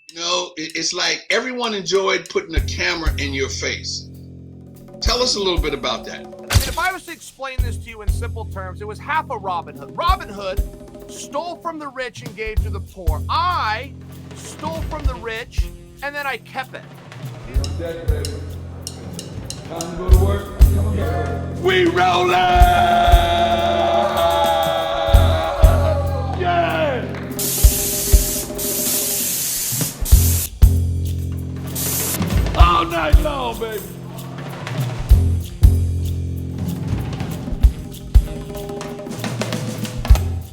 It's like everyone enjoyed putting a camera in your face. Tell us a little bit about that. I mean, if I was to explain this to you in simple terms, it was half a Robin Hood. Robin Hood stole from the rich and gave to the poor. I stole from the rich and then I kept it. Time to go to work. We rollin'! Yeah! All night long, baby.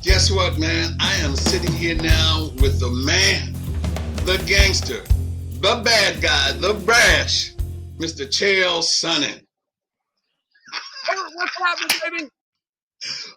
Guess what, man? I am sitting here now with the man, the gangster, the bad guy, the brash, Mr. Chael Sonnen. What's happening, baby?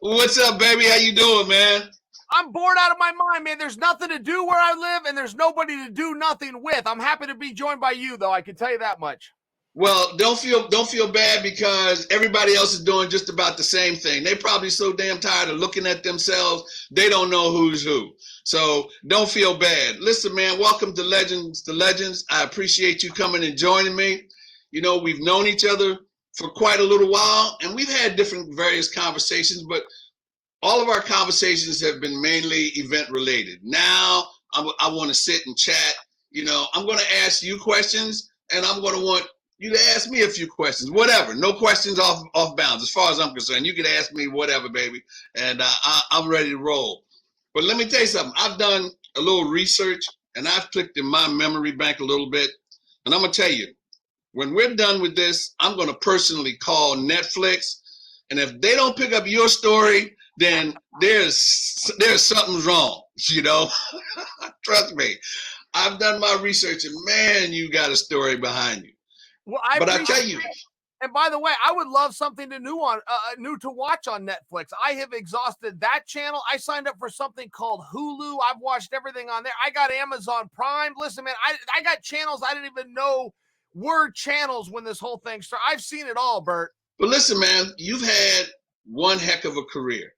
What's up, baby? How you doing, man? I'm bored out of my mind, man. There's nothing to do where I live, and there's nobody to do nothing with. I'm happy to be joined by you, though. I can tell you that much. Well, don't feel bad because everybody else is doing just about the same thing. They're probably so damn tired of looking at themselves, they don't know who's who. So don't feel bad. Listen, man, welcome to Legends to Legends. I appreciate you coming and joining me. We've known each other for quite a little while, and we've had different various conversations, but all of our conversations have been mainly event related. Now I want to sit and chat. I'm going to ask you questions, and I'm going to want you to ask me a few questions, whatever. No questions off bounds. As far as I'm concerned, you can ask me whatever, baby, and I'm ready to roll. But let me tell you something. I've done a little research, and I've clicked in my memory bank a little bit, and I'm going to tell you, when we're done with this, I'm going to personally call Netflix, and if they don't pick up your story, then there's something's wrong, Trust me. I've done my research, and man, you got a story behind you. Well, but I tell you, and by the way, I would love something new to watch on Netflix. I have exhausted that channel. I signed up for something called Hulu. I've watched everything on there. I got Amazon Prime. Listen, man, I got channels I didn't even know were channels when this whole thing started. I've seen it all, Burt. But listen, man, you've had one heck of a career.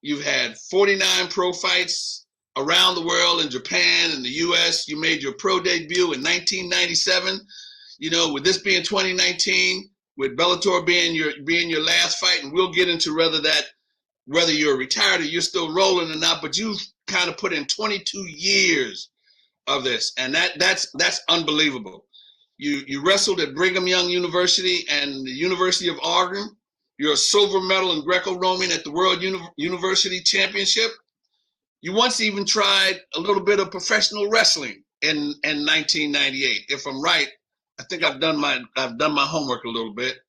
You've had 49 pro fights around the world, in Japan and the U.S. You made your pro debut in 1997. With this being 2019, with Bellator being your last fight, and we'll get into whether you're retired or you're still rolling or not, but you've kind of put in 22 years of this, and that's unbelievable. You wrestled at Brigham Young University and the University of Oregon. You're a silver medal in Greco-Roman at the World University Championship. You once even tried a little bit of professional wrestling in 1998. If I'm right, I think I've done my homework a little bit.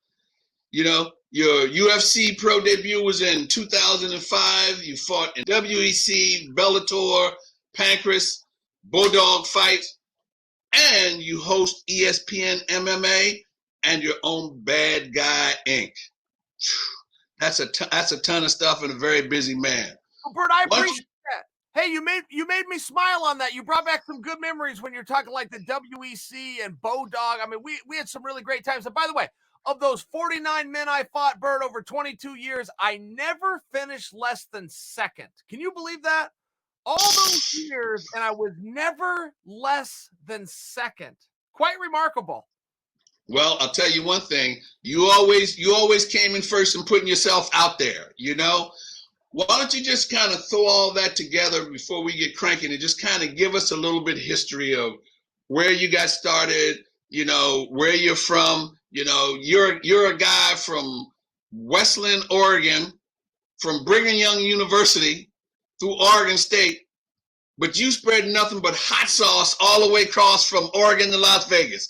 Your UFC pro debut was in 2005. You fought in WEC, Bellator, Pancrase, Bulldog fights, and you host ESPN MMA and your own Bad Guy Inc. That's a ton of stuff and a very busy man. Well, Burt, I appreciate that. Hey, you made me smile on that. You brought back some good memories when you're talking like the WEC and Bulldog. I mean, we had some really great times. And by the way, of those 49 men I fought, Burt, over 22 years, I never finished less than second. Can you believe that? All those years, and I was never less than second. Quite remarkable. Well, I'll tell you one thing. You always came in first and putting yourself out there, Why don't you just kind of throw all that together before we get cranking and just kind of give us a little bit of history of where you got started, where you're from. You're a guy from Westland, Oregon, from Brigham Young University through Oregon State, but you spread nothing but hot sauce all the way across from Oregon to Las Vegas.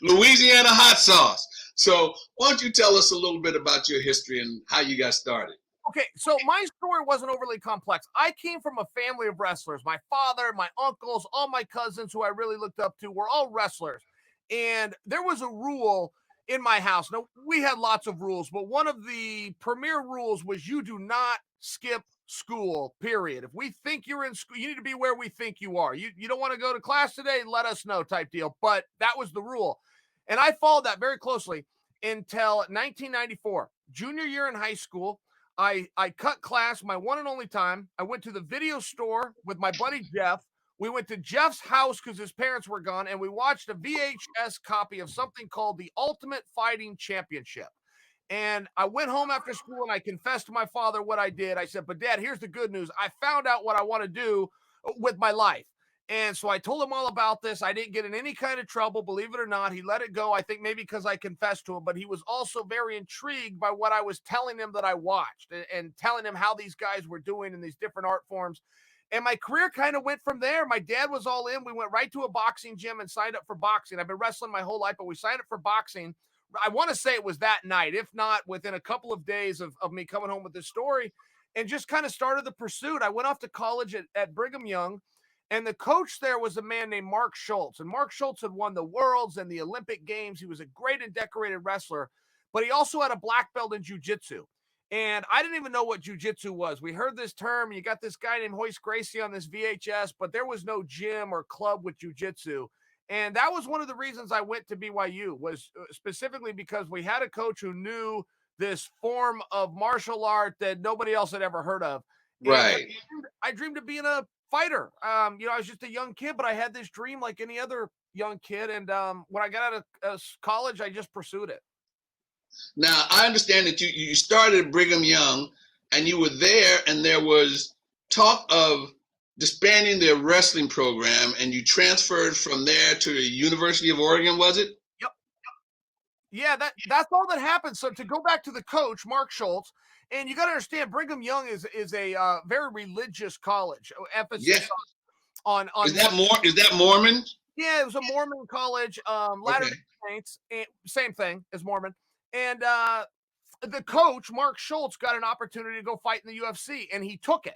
Louisiana hot sauce. So why don't you tell us a little bit about your history and how you got started? Okay, so my story wasn't overly complex. I came from a family of wrestlers. My father, my uncles, all my cousins who I really looked up to were all wrestlers. And there was a rule in my house. Now, we had lots of rules, but one of the premier rules was you do not skip school, period. If we think you're in school, you need to be where we think you are. You don't want to go to class today, let us know type deal. But that was the rule. And I followed that very closely until 1994, junior year in high school. I cut class my one and only time. I went to the video store with my buddy Jeff. We went to Jeff's house because his parents were gone, and we watched a VHS copy of something called the Ultimate Fighting Championship. And I went home after school and I confessed to my father what I did. I said, but Dad, here's the good news. I found out what I want to do with my life. And so I told him all about this. I didn't get in any kind of trouble, believe it or not. He let it go, I think maybe because I confessed to him, but he was also very intrigued by what I was telling him that I watched and telling him how these guys were doing in these different art forms. And my career kind of went from there. My dad was all in. We went right to a boxing gym and signed up for boxing. I've been wrestling my whole life, but we signed up for boxing. I want to say it was that night, if not within a couple of days of me coming home with this story, and just kind of started the pursuit. I went off to college at Brigham Young, and the coach there was a man named Mark Schultz. And Mark Schultz had won the Worlds and the Olympic Games. He was a great and decorated wrestler, but he also had a black belt in jiu-jitsu. And I didn't even know what jiu-jitsu was. We heard this term. You got this guy named Hoist Gracie on this VHS, but there was no gym or club with jiu-jitsu. And that was one of the reasons I went to BYU, was specifically because we had a coach who knew this form of martial art that nobody else had ever heard of. Right. And I dreamed of being a fighter. I was just a young kid, but I had this dream like any other young kid. And when I got out of college, I just pursued it. Now, I understand that you started at Brigham Young and you were there, and there was talk of disbanding their wrestling program, and you transferred from there to the University of Oregon, was it? Yep. Yeah, that's all that happened. So to go back to the coach, Mark Schultz, and you got to understand, Brigham Young is a very religious college. Emphasis on is that Mormon? Yeah, it was a Mormon college. Latter-day Saints, same thing as Mormon. And the coach, Mark Schultz, got an opportunity to go fight in the UFC, and he took it.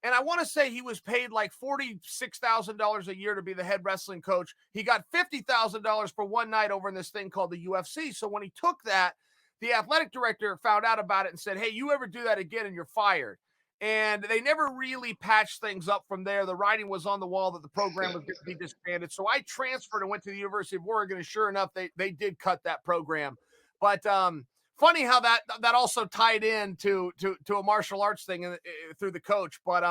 And I want to say he was paid like $46,000 a year to be the head wrestling coach. He got $50,000 for one night over in this thing called the UFC. So when he took that, the athletic director found out about it and said, hey, you ever do that again and you're fired. And they never really patched things up from there. The writing was on the wall that the program was going to be disbanded. So I transferred and went to the University of Oregon, and sure enough, they did cut that program. But funny how that also tied in to a martial arts thing through the coach. But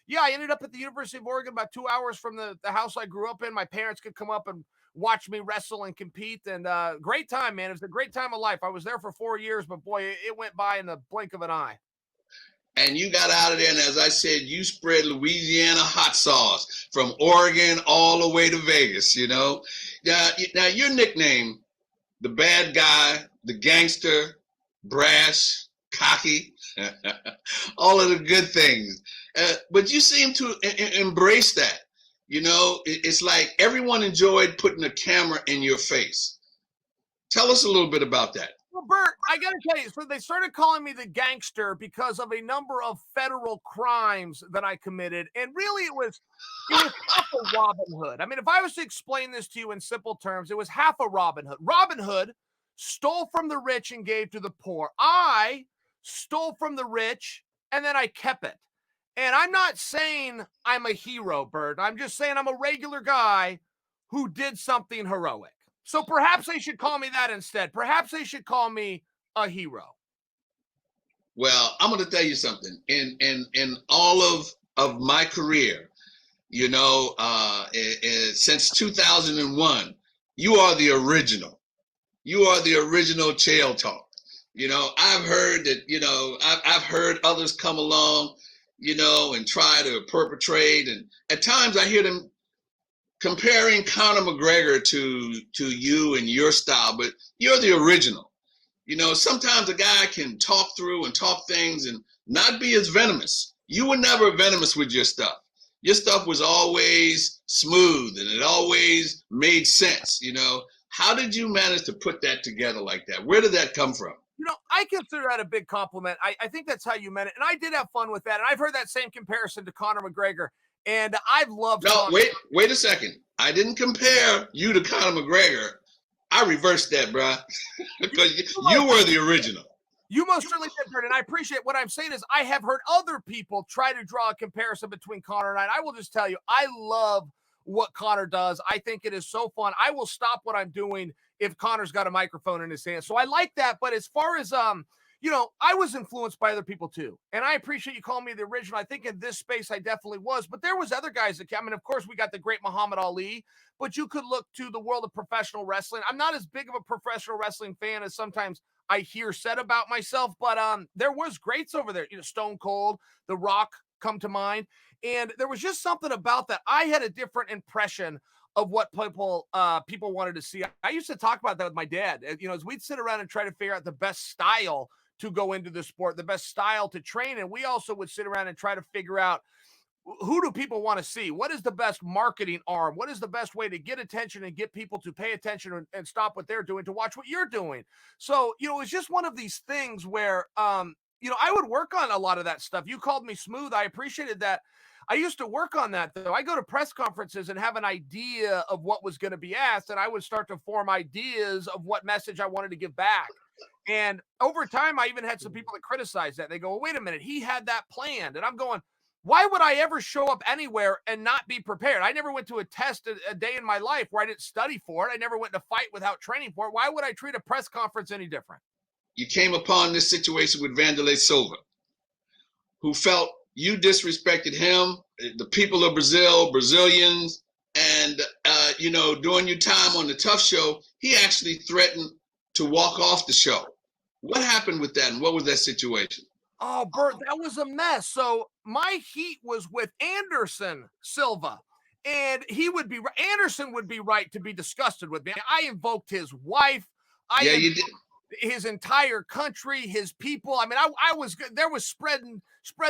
yeah, I ended up at the University of Oregon, about 2 hours from the house I grew up in. My parents could come up and watch me wrestle and compete, and great time, man. It was a great time of life. I was there for 4 years, but boy, it went by in the blink of an eye. And you got out of there, and as I said, you spread Louisiana hot sauce from Oregon all the way to Vegas, you know. Now your nickname, the bad guy, the gangster, brash, cocky, all of the good things. But you seem to embrace that. You know, it's like everyone enjoyed putting a camera in your face. Tell us a little bit about that. Well, Burt, I got to tell you, so they started calling me the gangster because of a number of federal crimes that I committed. And really, it was half a Robin Hood. I mean, if I was to explain this to you in simple terms, it was half a Robin Hood. Robin Hood stole from the rich and gave to the poor. I stole from the rich and then I kept it. And I'm not saying I'm a hero, Burt. I'm just saying I'm a regular guy who did something heroic. So perhaps they should call me that instead. Perhaps they should call me a hero. Well, I'm going to tell you something. In all of my career, you know, since 2001, you are the original. You are the original Chael Talk. You know, I've heard that, you know, I've heard others come along, you know, and try to perpetrate. And at times I hear them comparing Conor McGregor to you and your style, but you're the original. You know, sometimes a guy can talk through and talk things and not be as venomous. You were never venomous with your stuff. Your stuff was always smooth and it always made sense. You know, how did you manage to put that together like that? Where did that come from? You know, I consider that a big compliment. I think that's how you meant it. And I did have fun with that. And I've heard that same comparison to Conor McGregor. And I've loved. No, wait a second. I didn't compare you to Conor McGregor. I reversed that, bro, because you were the original. You most certainly did, Burt, and I appreciate what I'm saying is I have heard other people try to draw a comparison between Conor and I will just tell you, I love what Conor does. I think it is so fun. I will stop what I'm doing if Conor's got a microphone in his hand. So I like that. But as far as I was influenced by other people too. And I appreciate you calling me the original. I think in this space, I definitely was, but there was other guys that, I mean, of course we got the great Muhammad Ali, but you could look to the world of professional wrestling. I'm not as big of a professional wrestling fan as sometimes I hear said about myself, but there was greats over there, Stone Cold, The Rock come to mind. And there was just something about that. I had a different impression of what people wanted to see. I used to talk about that with my dad, as we'd sit around and try to figure out the best style to go into the sport, the best style to train. And we also would sit around and try to figure out, who do people want to see? What is the best marketing arm? What is the best way to get attention and get people to pay attention and stop what they're doing to watch what you're doing? So, it's just one of these things where, I would work on a lot of that stuff. You called me smooth. I appreciated that. I used to work on that, though. I go to press conferences and have an idea of what was going to be asked, and I would start to form ideas of what message I wanted to give back. And over time, I even had some people that criticized that. They go, well, wait a minute, he had that planned. And I'm going, why would I ever show up anywhere and not be prepared? I never went to a test a day in my life where I didn't study for it. I never went to fight without training for it. Why would I treat a press conference any different? You came upon this situation with Vanderlei Silva, who felt you disrespected him, the people of Brazil, Brazilians, and, during your time on the Tough Show, he actually threatened to walk off the show. What happened with that, and what was that situation? Oh, Burt, that was a mess. So my heat was with Anderson Silva, and Anderson would be right to be disgusted with me. I invoked his wife. You did. His entire country, his people. I mean, I was spreading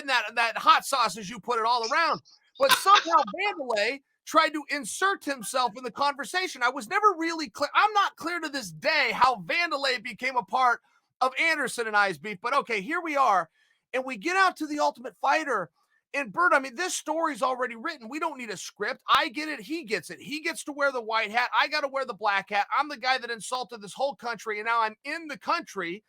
that hot sauce, as you put it, all around. But somehow Vanderlei tried to insert himself in the conversation. I was never really clear. I'm not clear to this day how Vanderlei became a part of Anderson and I's beef. But okay, here we are. And we get out to the Ultimate Fighter. And Burt, I mean, this story's already written. We don't need a script. I get it. He gets it. He gets to wear the white hat. I got to wear the black hat. I'm the guy that insulted this whole country, and now I'm in the country.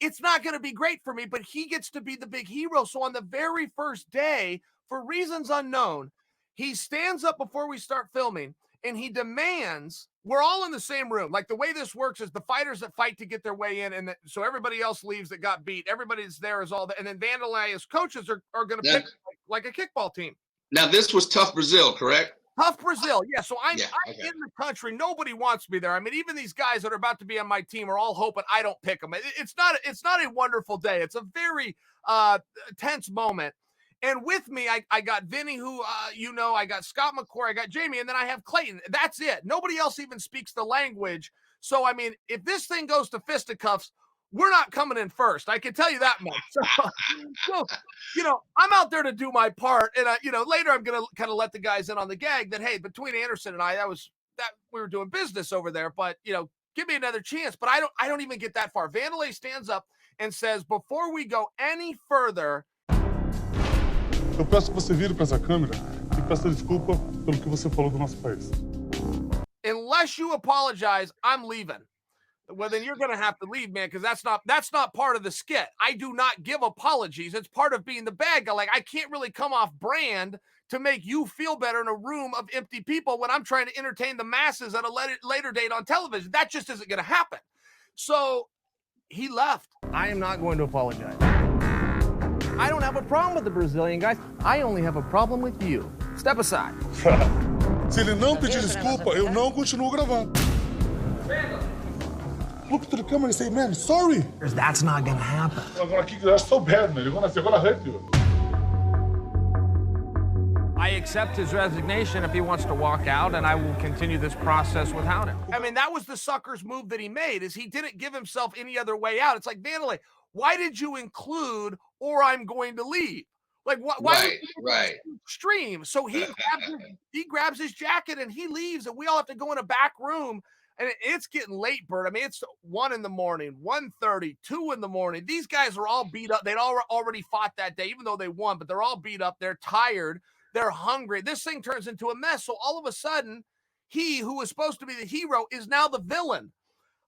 It's not going to be great for me, but he gets to be the big hero. So on the very first day, for reasons unknown, he stands up before we start filming, and he demands, we're all in the same room. Like, the way this works is the fighters that fight to get their way in, and so everybody else leaves that got beat. Everybody's there is all that. And then Vanderlei, as coaches, are going to pick like a kickball team. Now, this was Tough Brazil, correct? Tough Brazil, yeah. So I'm in the country. Nobody wants me there. I mean, even these guys that are about to be on my team are all hoping I don't pick them. It's not a wonderful day. It's a very tense moment. And with me, I got Vinny, who, I got Scott McCoy, I got Jamie, and then I have Clayton. That's it. Nobody else even speaks the language. So, I mean, if this thing goes to fisticuffs, we're not coming in first. I can tell you that much. So, I'm out there to do my part. And, later I'm going to kind of let the guys in on the gag that, hey, between Anderson and I, that we were doing business over there. But, give me another chance. But I don't even get that far. Vanderlei stands up and says, before we go any further, eu peço que você vire para essa câmera e peça desculpa pelo que você falou do nosso país. Unless you apologize, I'm leaving. Well, then you're going to have to leave, man, because that's not part of the skit. I do not give apologies. It's part of being the bad guy. Like, I can't really come off brand to make you feel better in a room of empty people when I'm trying to entertain the masses at a later date on television. That just isn't going to happen. So he left. I am not going to apologize. I don't have a problem with the Brazilian guys. I only have a problem with you. Step aside. Se ele não pedir desculpa, eu não continuo gravando. Look to the camera and say, man, sorry. That's not gonna happen. Agora aqui, that's so bad, man. You're gonna hurt you. I accept his resignation if he wants to walk out, and I will continue this process without him. I mean, that was the sucker's move that he made, is he didn't give himself any other way out. It's like, Vanderlei, why did you include, or I'm going to leave? Like, why right. Extreme. So he grabs his jacket and he leaves, and we all have to go in a back room. And it's getting late, Burt. I mean, it's 1 in the morning, 1:30, 2 in the morning. These guys are all beat up. They'd already fought that day, even though they won, but they're all beat up. They're tired. They're hungry. This thing turns into a mess. So all of a sudden, he who was supposed to be the hero is now the villain.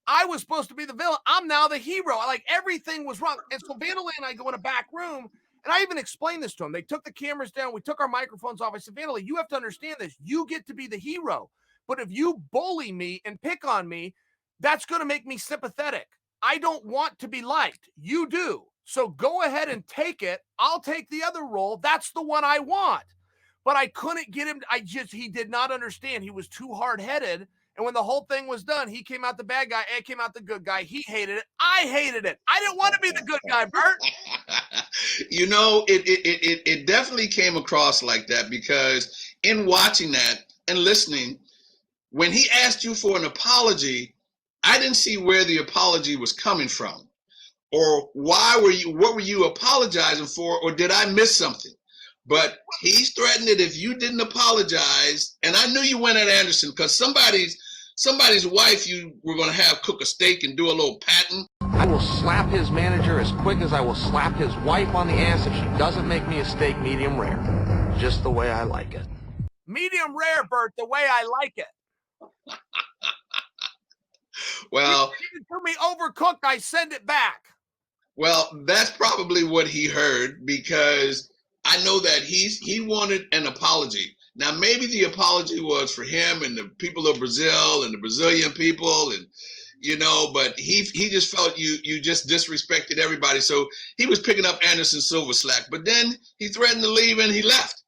I was supposed to be the villain. I'm now the hero. Like, everything was wrong. And so Vanderlei and I go in a back room, and I even explained this to him. They took the cameras down. We took our microphones off. I said, Vanderlei, you have to understand this. You get to be the hero. But if you bully me and pick on me, that's going to make me sympathetic. I don't want to be liked. You do. So go ahead and take it. I'll take the other role. That's the one I want. But I couldn't get him. He did not understand. He was too hard-headed. And when the whole thing was done, he came out the bad guy. I came out the good guy. He hated it. I hated it. I didn't want to be the good guy, Burt. You know, it definitely came across like that, because in watching that and listening, when he asked you for an apology, I didn't see where the apology was coming from, or what were you apologizing for, or did I miss something? But he's threatened that if you didn't apologize, and I knew you went at Anderson because somebody's wife you were going to have cook a steak and do a little patting. I will slap his manager as quick as I will slap his wife on the ass if she doesn't make me a steak medium rare. Just the way I like it. Medium rare, Burt, the way I like it. Well, if you do me overcooked, I send it back. Well, that's probably what he heard, because I know that he wanted an apology. Now, maybe the apology was for him and the people of Brazil and the Brazilian people, and but he just felt you just disrespected everybody. So he was picking up Anderson Silva slack. But then he threatened to leave and he left.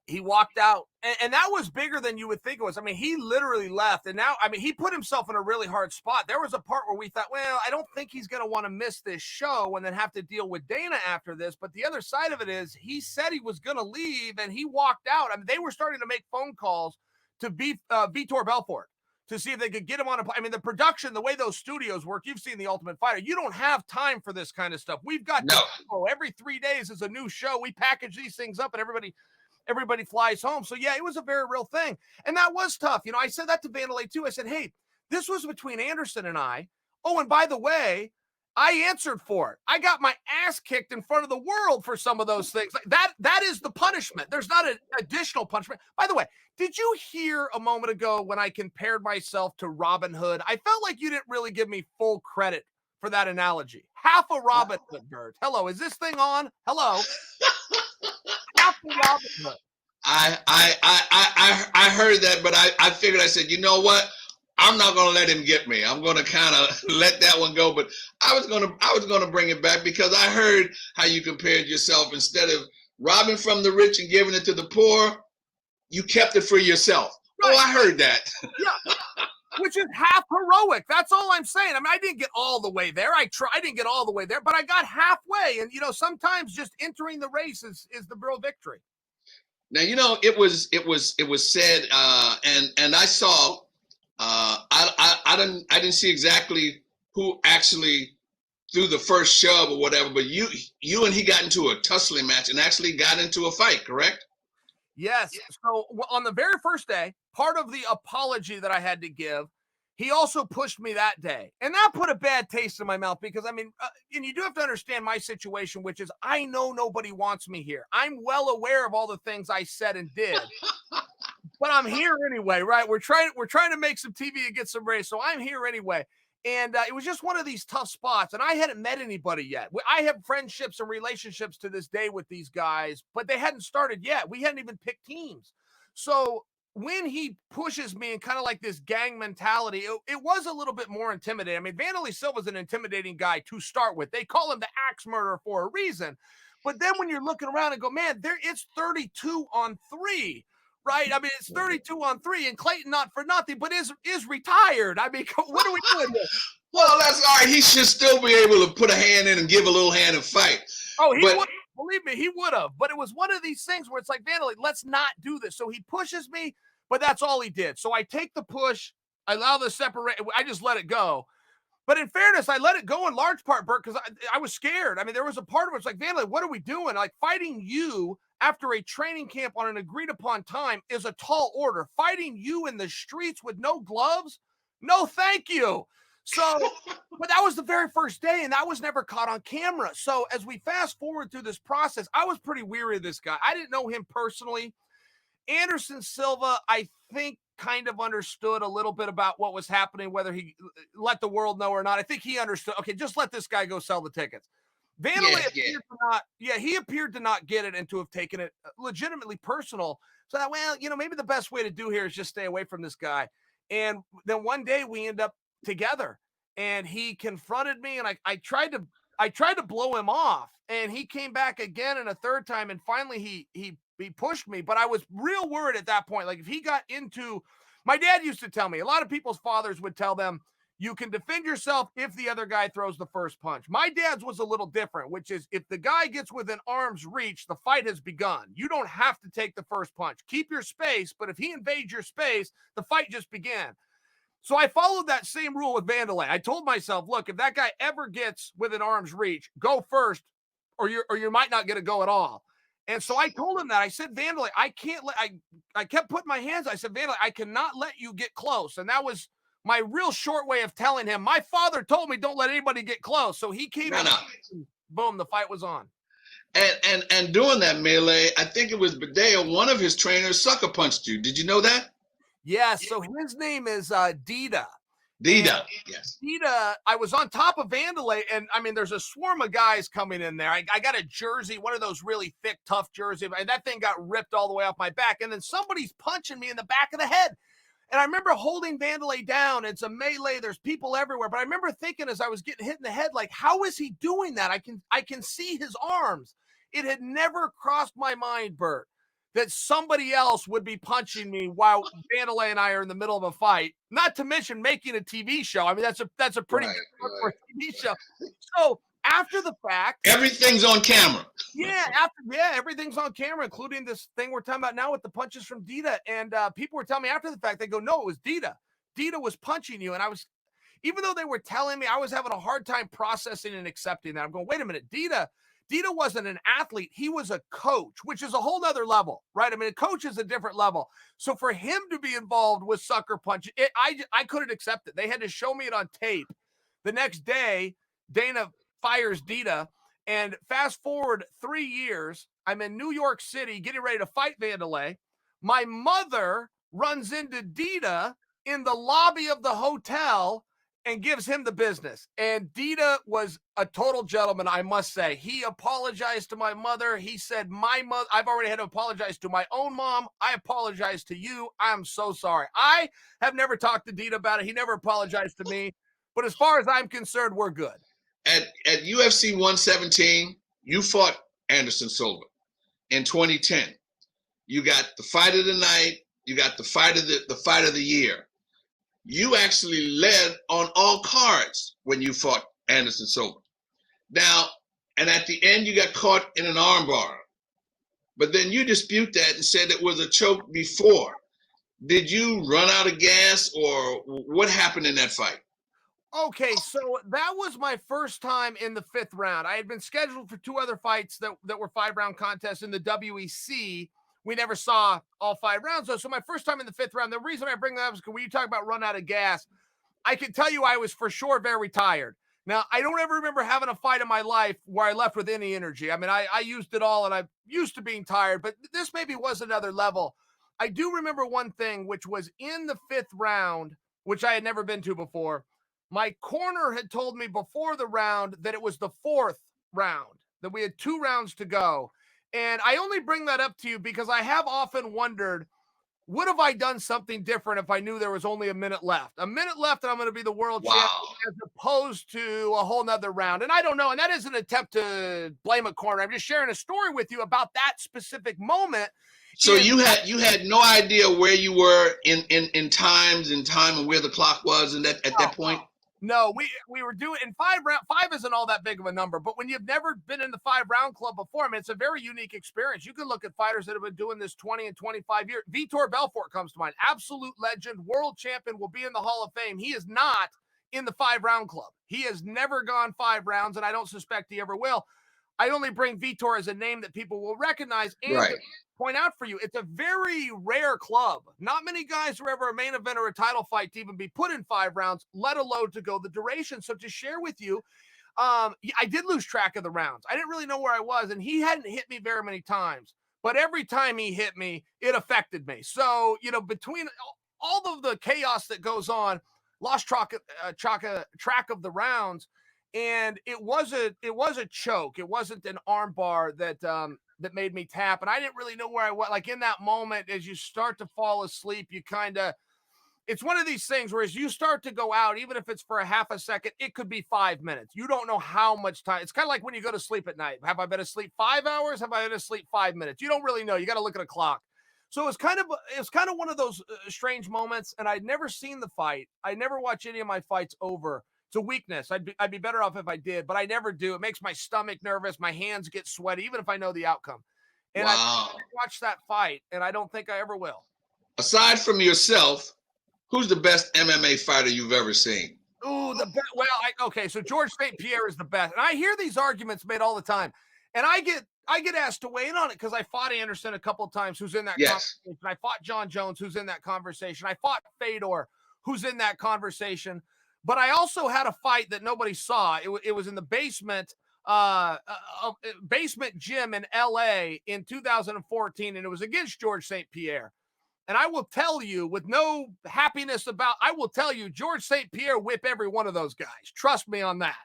He walked out, and that was bigger than you would think it was. I mean, he literally left, and now, he put himself in a really hard spot. There was a part where we thought, well, I don't think he's going to want to miss this show and then have to deal with Dana after this. But the other side of it is, he said he was going to leave, and he walked out. I mean, they were starting to make phone calls to Vitor Belfort to see if they could get him on a. The production, the way those studios work, you've seen The Ultimate Fighter. You don't have time for this kind of stuff. We've got every 3 days is a new show. We package these things up, and everybody flies home. So yeah, it was a very real thing. And that was tough. I said that to Vandalay too. I said, hey, this was between Anderson and I. Oh, and by the way, I answered for it. I got my ass kicked in front of the world for some of those things. That is the punishment. There's not an additional punishment. By the way, did you hear a moment ago when I compared myself to Robin Hood? I felt like you didn't really give me full credit for that analogy. Half a Robin Hood, Burt. Hello, is this thing on? Hello. I heard that, but I figured, I said, you know what? I'm not going to let him get me. I'm going to kind of let that one go. But I was going to bring it back, because I heard how you compared yourself. Instead of robbing from the rich and giving it to the poor, you kept it for yourself. Right. Oh, I heard that. Yeah. Which is half heroic. That's all I'm saying. I didn't get all the way there. I didn't get all the way there, but I got halfway. And, sometimes just entering the race is the real victory. Now, it was said, and I saw, I didn't see exactly who actually threw the first shove or whatever, but you and he got into a tussling match and actually got into a fight, correct? Yes. So on the very first day, part of the apology that I had to give, he also pushed me that day. And that put a bad taste in my mouth, because, and you do have to understand my situation, which is I know nobody wants me here. I'm well aware of all the things I said and did. But I'm here anyway, right? We're trying to make some TV and get some race. So I'm here anyway. And it was just one of these tough spots. And I hadn't met anybody yet. I have friendships and relationships to this day with these guys, but they hadn't started yet. We hadn't even picked teams. So when he pushes me in kind of like this gang mentality, it was a little bit more intimidating. Vandalay Silva's an intimidating guy to start with. They call him the axe murderer for a reason. But then when you're looking around and go, man, it's 32-on-3. Right? It's 32-on-3, and Clayton, not for nothing, but is retired. What are we doing here? Well, that's all right. He should still be able to put a hand in and give a little hand and fight. Oh, would. Believe me, he would have. But it was one of these things where it's like, Vandalay, let's not do this. So he pushes me, but that's all he did. So I take the push, I allow the separate, I just let it go. But in fairness, I let it go in large part, Burt, because I was scared. There was a part of it, it's like, Vandalay, what are we doing? Like, fighting you after a training camp on an agreed upon time is a tall order. Fighting you in the streets with no gloves? No, thank you. So, but that was the very first day, and that was never caught on camera. So as we fast forward through this process, I was pretty weary of this guy. I didn't know him personally. Anderson Silva, I think, kind of understood a little bit about what was happening, whether he let the world know or not. I think he understood, okay, just let this guy go sell the tickets. Vandalay appeared to not get it and to have taken it legitimately personal. So that, well, maybe the best way to do here is just stay away from this guy. And then one day we end up together. and he confronted me, and I tried to blow him off, and he came back again and a third time, and finally he pushed me. But I was real worried at that point. Like, if he got into, my dad used to tell me, a lot of people's fathers would tell them, you can defend yourself if the other guy throws the first punch. My dad's was a little different, which is, if the guy gets within arm's reach, the fight has begun. You don't have to take the first punch. Keep your space, but if he invades your space, the fight just began. So I followed that same rule with Vanderlei. I told myself, look, if that guy ever gets within arm's reach, go first, or you might not get a go at all. And so I told him that. I said, Vanderlei, I can't let, I kept putting my hands. I said, Vanderlei, I cannot let you get close. And that was my real short way of telling him. My father told me don't let anybody get close. So he came in, and boom, the fight was on. And during that melee, I think it was Badea, one of his trainers sucker punched you. Did you know that? Yes. So his name is Dida. Dida, yes. Dida, I was on top of Vanderlei, and I mean, there's a swarm of guys coming in there. I got a jersey, one of those really thick, tough jerseys, and that thing got ripped all the way off my back. And then somebody's punching me in the back of the head. And I remember holding Vanderlei down. It's a melee. There's people everywhere. But I remember thinking, as I was getting hit in the head, like, how is he doing that? I can see his arms. It had never crossed my mind, Burt, that somebody else would be punching me while Vanderlei and I are in the middle of a fight. Not to mention making a TV show. I mean, that's a pretty good look for a TV show. So after the fact, everything's on camera. Yeah, everything's on camera, including this thing we're talking about now with the punches from Dida. And people were telling me after the fact, they go, no, it was Dida. Dida was punching you. And I was, even though they were telling me, I was having a hard time processing and accepting that. I'm going, wait a minute, Dida wasn't an athlete. He was a coach, which is a whole nother level, right? I mean, a coach is a different level. So for him to be involved with sucker punch, I couldn't accept it. They had to show me it on tape. The next day, Dana fires Dida. And fast forward 3 years, I'm in New York City getting ready to fight Vanderlei. My mother runs into Dida in the lobby of the hotel and gives him the business. And Dida was a total gentleman, I must say. He apologized to my mother. He said, my mother, I've already had to apologize to my own mom. I apologize to you. I'm so sorry. I have never talked to Dida about it. He never apologized to me. But as far as I'm concerned, we're good. At UFC 117, you fought Anderson Silva in 2010. You got the fight of the night. You got the fight of the year. You actually led on all cards when you fought Anderson Silva. Now, and at the end, you got caught in an armbar. But then you dispute that and said it was a choke before. Did you run out of gas, or what happened in that fight? Okay, so that was my first time in the 5th round. I had been scheduled for 2 other fights that were 5-round contests in the WEC. We never saw all 5 rounds, though. So my first time in the 5th round, the reason I bring that up is because when you talk about run out of gas, I can tell you I was for sure very tired. Now, I don't ever remember having a fight in my life where I left with any energy. I mean, I used it all, and I'm used to being tired, but this maybe was another level. I do remember one thing, which was in the 5th round, which I had never been to before. My corner had told me before the round that it was the 4th round, that we had 2 rounds to go. And I only bring that up to you because I have often wondered, would have I done something different if I knew there was only a minute left? A minute left and I'm going to be the world champion, as opposed to a whole nother round. And I don't know. And that is an attempt to blame a corner. I'm just sharing a story with you about that specific moment. So you had no idea where you were in time and where the clock was and at that point? No, we were doing in 5 round. 5 isn't all that big of a number, but when you've never been in the 5-round club before, I mean, it's a very unique experience. You can look at fighters that have been doing this 20 and 25 years. Vitor Belfort comes to mind. Absolute legend, world champion, will be in the Hall of Fame. He is not in the 5-round club. He has never gone 5 rounds, and I don't suspect he ever will. I only bring Vitor as a name that people will recognize and point out for you. It's a very rare club. Not many guys are ever a main event or a title fight to even be put in 5 rounds, let alone to go the duration. So to share with you, I did lose track of the rounds. I didn't really know where I was, and he hadn't hit me very many times. But every time he hit me, it affected me. So, between all of the chaos that goes on, lost track of the rounds. And it was a choke. It wasn't an arm bar that made me tap. And I didn't really know where I was. Like in that moment, as you start to fall asleep, you kind of, it's one of these things where as you start to go out, even if it's for a half a second, it could be 5 minutes. You don't know how much time. It's kind of like when you go to sleep at night. Have I been asleep 5 hours? Have I been asleep 5 minutes? You don't really know. You got to look at a clock. So it's kind of one of those strange moments. And I'd never seen the fight. I never watch any of my fights over. It's a weakness. I'd be better off if I did, but I never do. It makes my stomach nervous. My hands get sweaty, even if I know the outcome. And Wow. I watched that fight, and I don't think I ever will. Aside from yourself, who's the best MMA fighter you've ever seen? Ooh, the best. Well, okay. So George St. Pierre is the best, and I hear these arguments made all the time, and I get asked to weigh in on it because I fought Anderson a couple of times, who's in that conversation. I fought John Jones, who's in that conversation. I fought Fedor, who's in that conversation. But I also had a fight that nobody saw. It was in the basement gym in LA in 2014, and it was against George St. Pierre. And I will tell you, with no happiness I will tell you, George St. Pierre whip every one of those guys. Trust me on that.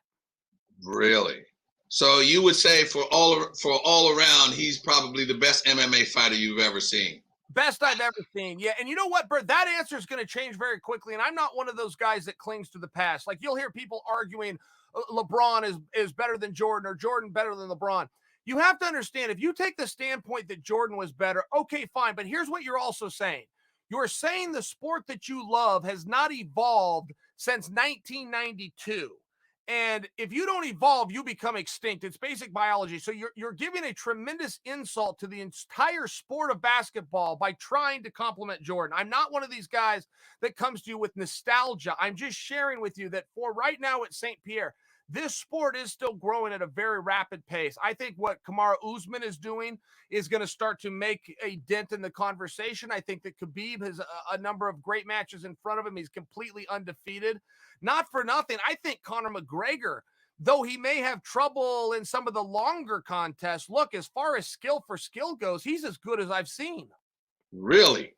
Really? So you would say for all around, he's probably the best MMA fighter you've ever seen. Best I've ever seen. Yeah. And you know what, Bert? That answer is going to change very quickly. And I'm not one of those guys that clings to the past. Like you'll hear people arguing LeBron is better than Jordan or Jordan better than LeBron. You have to understand, if you take the standpoint that Jordan was better, okay, fine. But here's what you're also saying. You're saying the sport that you love has not evolved since 1992. And if you don't evolve, you become extinct. It's basic biology. So you're giving a tremendous insult to the entire sport of basketball by trying to compliment Jordan. I'm not one of these guys that comes to you with nostalgia. I'm just sharing with you that for right now at St. Pierre, this sport is still growing at a very rapid pace. I think what Kamaru Usman is doing is going to start to make a dent in the conversation. I think that Khabib has a number of great matches in front of him. He's completely undefeated. Not for nothing, I think Conor McGregor, though he may have trouble in some of the longer contests, look, as far as skill for skill goes, he's as good as I've seen. Really?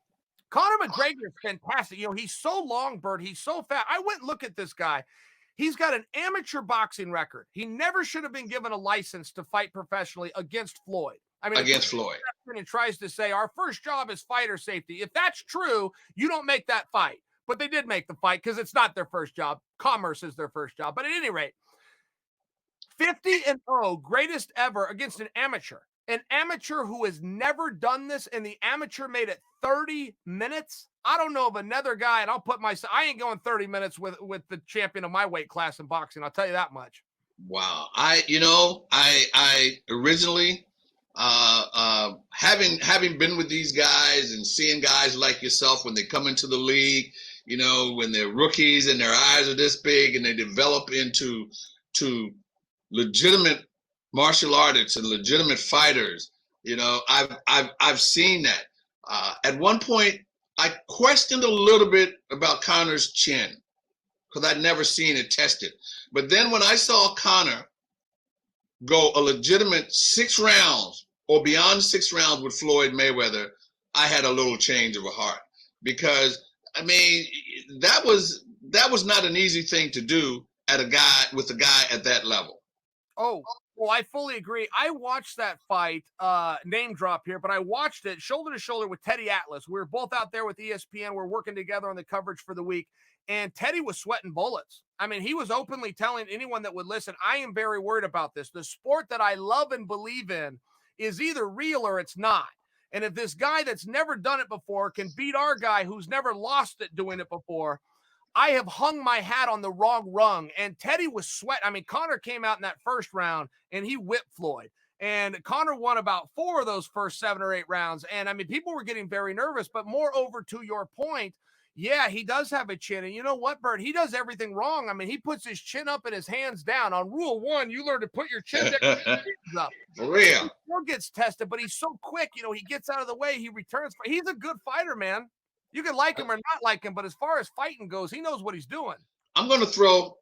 Conor McGregor is fantastic. You know, he's so long, Bert. He's so fat. I went and look at this guy. He's got an amateur boxing record. He never should have been given a license to fight professionally against Floyd. I mean, against Floyd. And tries to say our first job is fighter safety. If that's true, you don't make that fight. But they did make the fight because it's not their first job. Commerce is their first job. But at any rate, 50-0, greatest ever against an amateur who has never done this, and the amateur made it 30 minutes. I don't know of another guy, and I ain't going 30 minutes with the champion of my weight class in boxing. I'll tell you that much. Wow. I originally, having been with these guys and seeing guys like yourself when they come into the league, you know, when they're rookies and their eyes are this big and they develop into legitimate martial artists and legitimate fighters, you know, I've seen that. At one point, I questioned a little bit about Conor's chin because I'd never seen it tested. But then when I saw Conor go a legitimate 6 rounds or beyond 6 rounds with Floyd Mayweather, I had a little change of a heart because, I mean, that was not an easy thing to do with a guy at that level. Oh, well, I fully agree. I watched that fight, name drop here, but I watched it shoulder to shoulder with Teddy Atlas. We were both out there with ESPN. We're working together on the coverage for the week, and Teddy was sweating bullets. I mean, he was openly telling anyone that would listen, I am very worried about this. The sport that I love and believe in is either real or it's not. And if this guy that's never done it before can beat our guy who's never lost it doing it before, I have hung my hat on the wrong rung. And Teddy was sweating. I mean, Conor came out in that first round and he whipped Floyd. And Conor won about 4 of those first 7 or 8 rounds. And I mean, people were getting very nervous, but moreover, to your point, yeah, he does have a chin. And you know what, Bert? He does everything wrong. I mean, he puts his chin up and his hands down. On rule 1, you learn to put your chin down and your hands up. For real. He still gets tested, but he's so quick. You know, he gets out of the way. He returns. He's a good fighter, man. You can like him or not like him, but as far as fighting goes, he knows what he's doing. I'm going to throw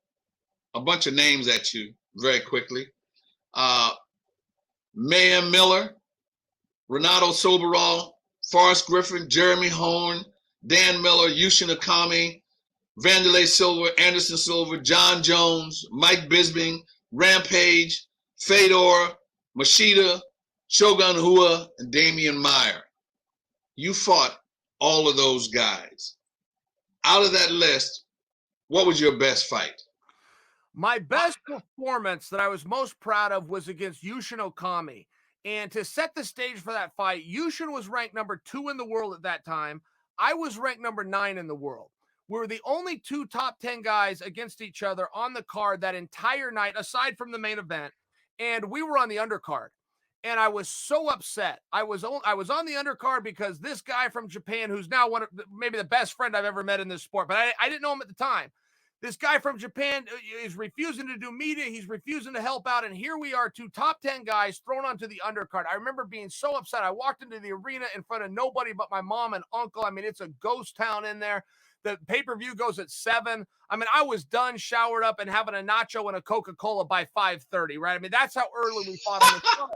a bunch of names at you very quickly. Mayhem Miller, Renato Soberall, Forrest Griffin, Jeremy Horn, Dan Miller, Yushin Akami, Vanderlei Silva, Anderson Silva, John Jones, Mike Bisping, Rampage, Fedor, Machida, Shogun Rua, and Damian Maia. You fought all of those guys. out of that list, what was your best fight? My best performance that I was most proud of was against Yushin Okami. And to set the stage for that fight, Yushin was ranked number 2 in the world at that time. I was ranked number 9 in the world. We were the only 2 top 10 guys against each other on the card that entire night, aside from the main event. And we were on the undercard. And I was so upset. I was on the undercard because this guy from Japan, who's now maybe the best friend I've ever met in this sport, but I didn't know him at the time. This guy from Japan is refusing to do media. He's refusing to help out. And here we are, 2 top 10 guys thrown onto the undercard. I remember being so upset. I walked into the arena in front of nobody but my mom and uncle. I mean, it's a ghost town in there. The pay-per-view goes at 7. I mean, I was done, showered up, and having a nacho and a Coca-Cola by 5:30, right? I mean, that's how early we fought on the card.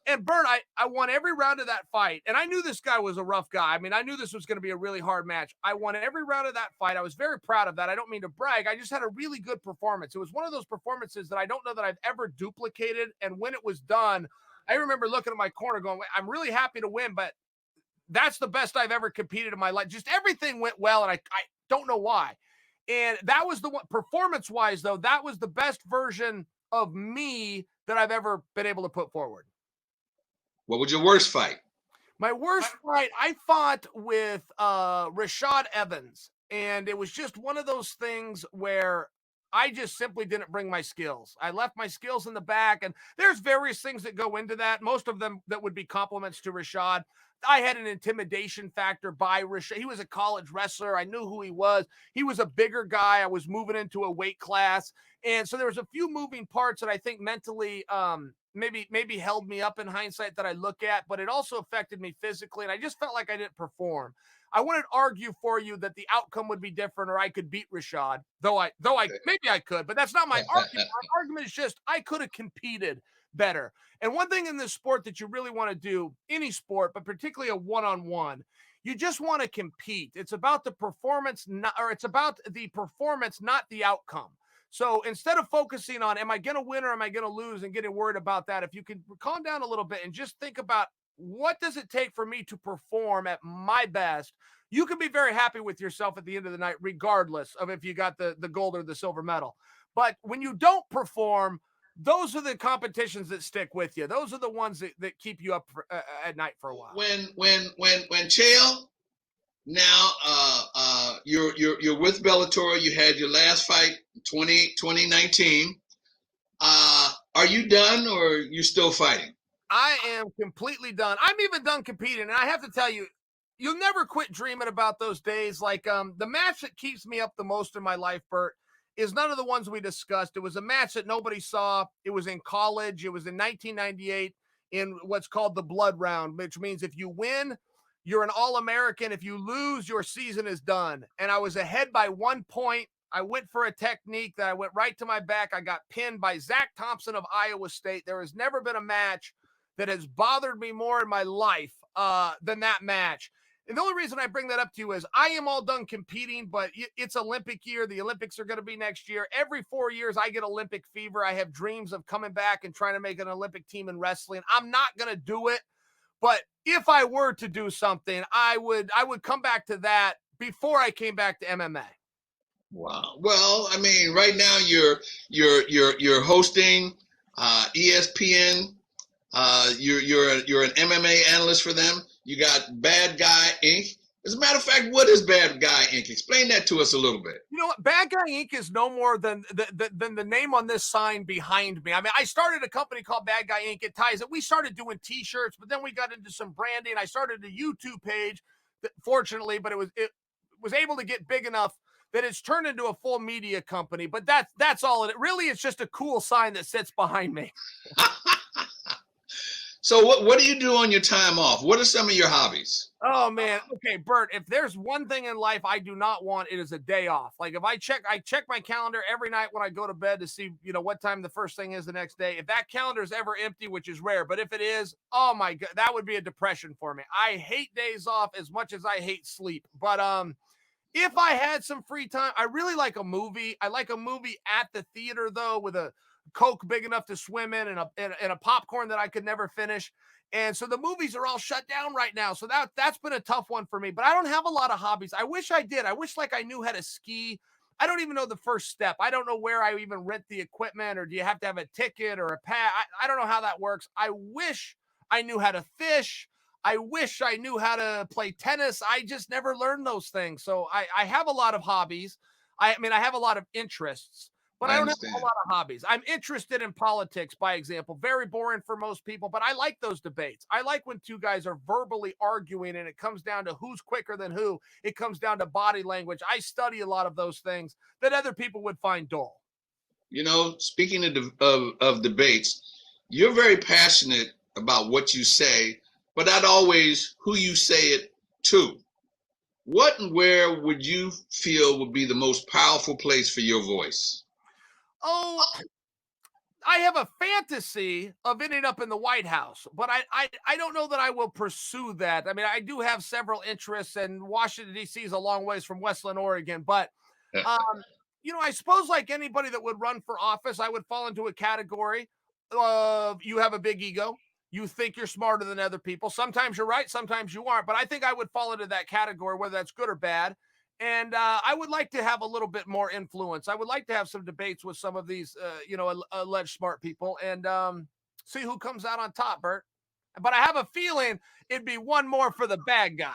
And Burt, I won every round of that fight. And I knew this guy was a rough guy. I mean, I knew this was going to be a really hard match. I won every round of that fight. I was very proud of that. I don't mean to brag. I just had a really good performance. It was one of those performances that I don't know that I've ever duplicated. And when it was done, I remember looking at my corner going, I'm really happy to win, but that's the best I've ever competed in my life. Just everything went well. And I don't know why. And that was the one, performance-wise, though, that was the best version of me that I've ever been able to put forward. What was your worst fight? My worst fight, I fought with Rashad Evans, and it was just one of those things where I just simply didn't bring my skills. I left my skills in the back, and there's various things that go into that, most of them that would be compliments to Rashad. I had an intimidation factor by Rashad. He was a college wrestler. I knew who he was. He was a bigger guy. I was moving into a weight class, and so there was a few moving parts that I think mentally maybe held me up in hindsight that I look at, but it also affected me physically, and I just felt like I didn't perform. I wouldn't argue for you that the outcome would be different or I could beat Rashad, though maybe I could, but that's not my argument. My argument is just I could have competed better. And one thing in this sport that you really want to do, any sport, but particularly a one-on-one, you just want to compete. It's about the performance, not the outcome. So instead of focusing on, am I going to win or am I going to lose and getting worried about that, if you can calm down a little bit and just think about what does it take for me to perform at my best, you can be very happy with yourself at the end of the night, regardless of if you got the gold or the silver medal. But when you don't perform, those are the competitions that stick with you. Those are the ones that keep you up at night for a while. When Chael, now you're with Bellator. You had your last fight 2019. Are you done or are you still fighting? I am completely done. I'm even done competing. And I have to tell you, you'll never quit dreaming about those days. Like the match that keeps me up the most in my life, Burt, is none of the ones we discussed. It was a match that nobody saw. It was in college. It was in 1998 in what's called the blood round, which means if you win, you're an All-American. If you lose, your season is done. And I was ahead by 1 point. I went for a technique that I went right to my back. I got pinned by Zach Thompson of Iowa State. There has never been a match that has bothered me more in my life than that match. And the only reason I bring that up to you is I am all done competing, but it's Olympic year. The Olympics are going to be next year. Every 4 years, I get Olympic fever. I have dreams of coming back and trying to make an Olympic team in wrestling. I'm not going to do it, but if I were to do something, I would come back to that before I came back to MMA. Wow. Well, I mean, right now you're hosting ESPN. You're an MMA analyst for them. You got Bad Guy Inc. As a matter of fact, what is Bad Guy Inc.? Explain that to us a little bit. You know what? Bad Guy Inc. is no more than the name on this sign behind me. I mean, I started a company called Bad Guy Inc. It ties it. We started doing T-shirts, but then we got into some branding. I started a YouTube page, fortunately, but it was able to get big enough that it's turned into a full media company. But that's all. Really, it's just a cool sign that sits behind me. So what do you do on your time off? What are some of your hobbies? Oh man. Okay, Burt, if there's one thing in life I do not want, it is a day off. Like if I check my calendar every night when I go to bed to see, what time the first thing is the next day. If that calendar is ever empty, which is rare, but if it is, oh my God, that would be a depression for me. I hate days off as much as I hate sleep. But if I had some free time, I really like a movie. I like a movie at the theater though, with a Coke big enough to swim in and a popcorn that I could never finish. And so the movies are all shut down right now. So that's been a tough one for me, but I don't have a lot of hobbies. I wish I did. I wish like I knew how to ski. I don't even know the first step. I don't know where I even rent the equipment, or do you have to have a ticket or a pass? I don't know how that works. I wish I knew how to fish. I wish I knew how to play tennis. I just never learned those things. So I have a lot of hobbies. I mean, I have a lot of interests, but I don't have a lot of hobbies. I'm interested in politics, by example. Very boring for most people, but I like those debates. I like when two guys are verbally arguing and it comes down to who's quicker than who. It comes down to body language. I study a lot of those things that other people would find dull. You know, speaking of debates, you're very passionate about what you say, but not always who you say it to. What and where would you feel would be the most powerful place for your voice? Oh, I have a fantasy of ending up in the White House, but I don't know that I will pursue that. I mean, I do have several interests, and Washington, D.C. is a long ways from Westland, Oregon. But, you know, I suppose like anybody that would run for office, I would fall into a category of you have a big ego. You think you're smarter than other people. Sometimes you're right, sometimes you aren't. But I think I would fall into that category, whether that's good or bad. And I would like to have a little bit more influence. I would like to have some debates with some of these, you know, alleged smart people, and see who comes out on top, Burt. But I have a feeling it'd be one more for the bad guy.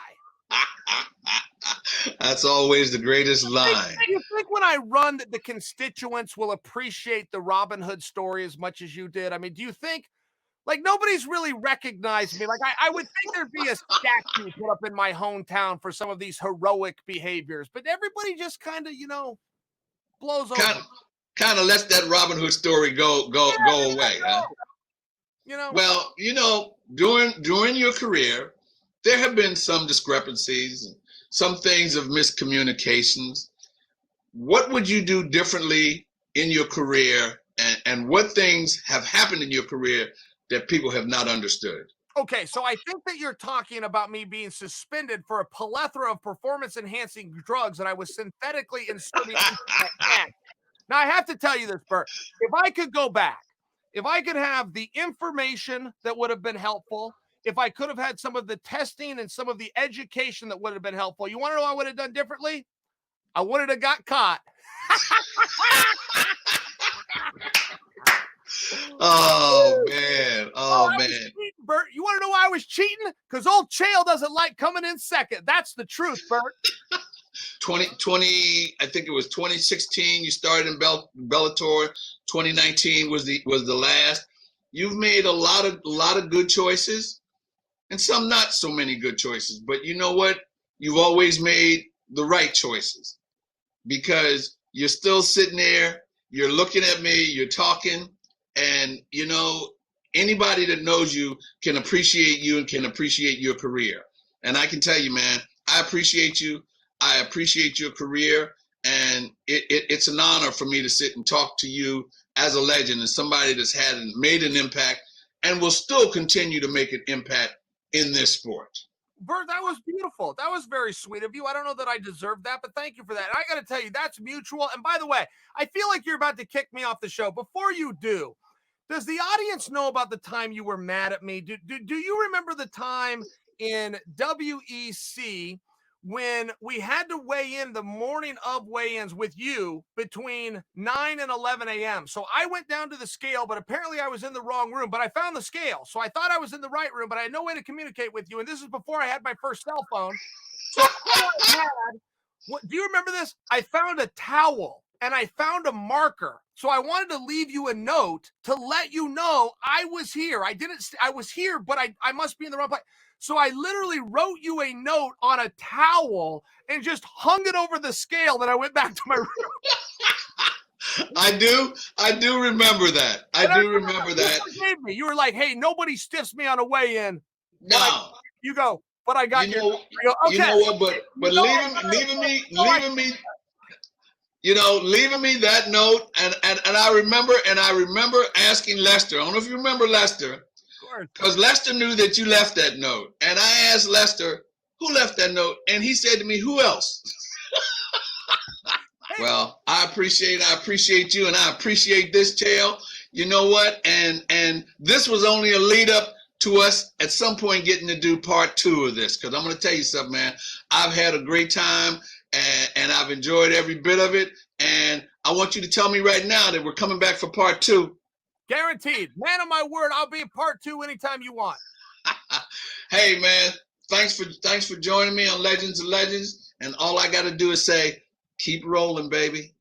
That's always the greatest line. Do you think when I run that the constituents will appreciate the Robin Hood story as much as you did? I mean, do you think, like, nobody's really recognized me? Like, I would think there'd be a statue put up in my hometown for some of these heroic behaviors, but everybody just kind of, you know, blows over. Kind of lets that Robin Hood story go away, huh? You know. Well, you know, during your career, there have been some discrepancies and some things of miscommunications. What would you do differently in your career, and what things have happened in your career that people have not understood? Okay, so I think that you're talking about me being suspended for a plethora of performance-enhancing drugs that I was synthetically inserting into my head. Now, I have to tell you this, Burt. If I could go back, if I could have the information that would have been helpful, if I could have had some of the testing and some of the education that would have been helpful, you want to know what I would have done differently? I wouldn't have got caught. Oh man. Cheating, Burt. You want to know why I was cheating? Because old Chael doesn't like coming in second. That's the truth, Burt. 20, I think it was 2016. You started in Bellator. 2019 was the last. You've made a lot of good choices, and some not so many good choices. But you know what? You've always made the right choices, because you're still sitting there. You're looking at me. You're talking. And, you know, anybody that knows you can appreciate you and can appreciate your career. And I can tell you, man, I appreciate you. I appreciate your career. And it's an honor for me to sit and talk to you as a legend and somebody that's had and made an impact and will still continue to make an impact in this sport. Burt, that was beautiful. That was very sweet of you. I don't know that I deserve that, but thank you for that. And I got to tell you, that's mutual. And by the way, I feel like you're about to kick me off the show. Before you do, does the audience know about the time you were mad at me? Do you remember the time in WEC when we had to weigh in the morning of weigh-ins with you between 9 and 11 a.m.? So I went down to the scale, but apparently I was in the wrong room, but I found the scale. So I thought I was in the right room, but I had no way to communicate with you. And this is before I had my first cell phone. So do you remember this? I found a towel and I found a marker. So I wanted to leave you a note to let you know I was here. I was here, but I must be in the wrong place. So I literally wrote you a note on a towel and just hung it over the scale. Then I went back to my room. I do remember that. I do remember that. You were like, hey, nobody stiffs me on a weigh-in. No. You go, but I got you. Okay. You know what? But leaving me, you know, leaving me that note, and I remember asking Lester. I don't know if you remember Lester. Because Lester knew that you left that note. And I asked Lester, who left that note? And he said to me, who else? Well, I appreciate you, and I appreciate this, Chael. You know what? And this was only a lead up to us at some point getting to do part 2 of this, because I'm going to tell you something, man. I've had a great time, and I've enjoyed every bit of it. And I want you to tell me right now that we're coming back for part 2. Guaranteed. Man of my word, I'll be in part 2 anytime you want. Hey, man, thanks for joining me on Legends of Legends. And all I got to do is say, keep rolling, baby.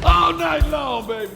All night long, baby.